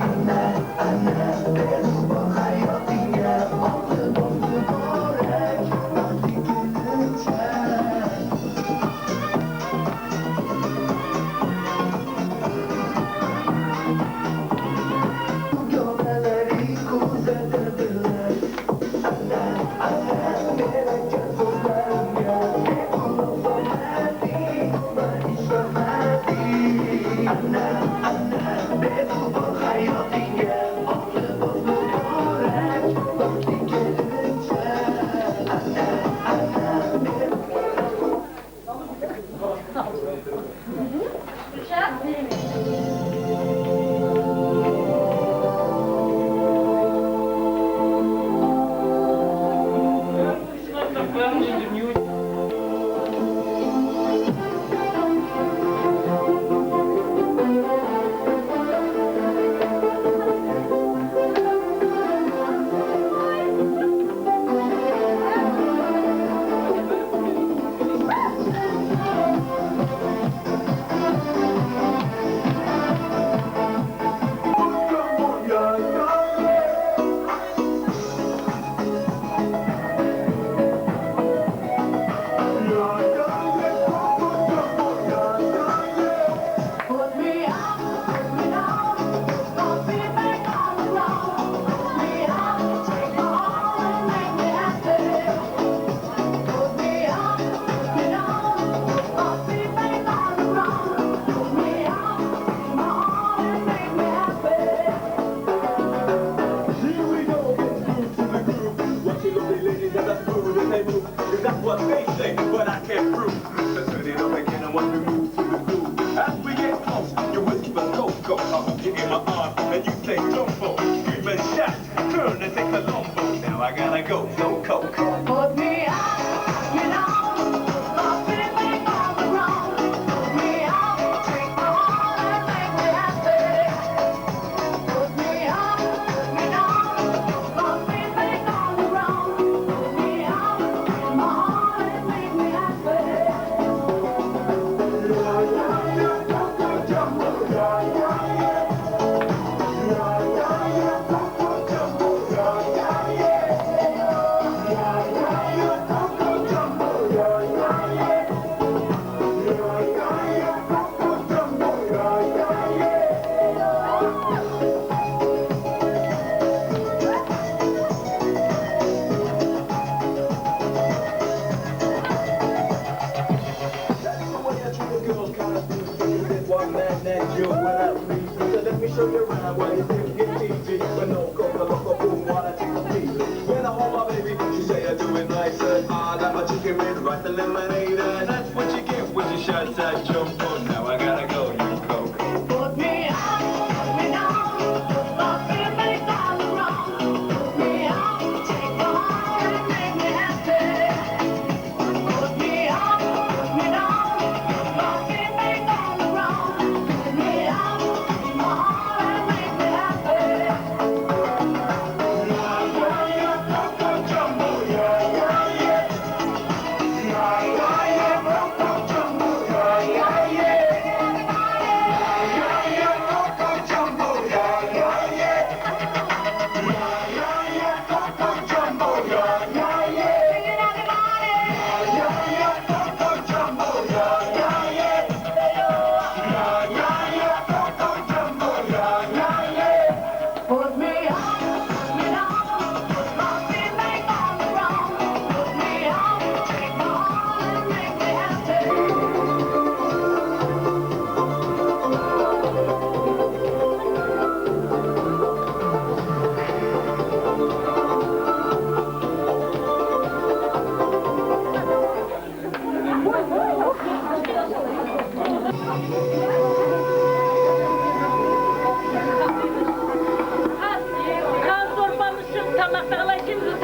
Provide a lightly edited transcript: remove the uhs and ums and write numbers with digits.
Ana, ana, berubo hayotinya, I gotta go. No coke. Put me out, you know, lost everything on the ground. Put me out, take my heart and make me happy. Put me out, you know, lost everything on the ground. Put me out, take my heart and make me happy. La la la, Coco Jumbo, la la la, la la la, Coco Jumbo, la la la. Let me show you around while you think get easy. But no coca, loco, boom, while I take a piece. When I hold my baby, she say I do it nice. I got my chicken red, right the lemonade. And that's what you get when you shots at jump on. Now I gotta go, you coke. Put me out, put me down, lost everything on the ground. Put me out, take my heart and make me happy. Put me out, put me down, lost everything on the ground. Put me out, take my heart and make me happy. La la la, Coco Jumbo, la la la. La la la, Coco Jumbo, la la la. Put me out, you know, lost everything on the ground. Put me out, take my heart and make me happy. Kan sormamışım, tamakta şimdi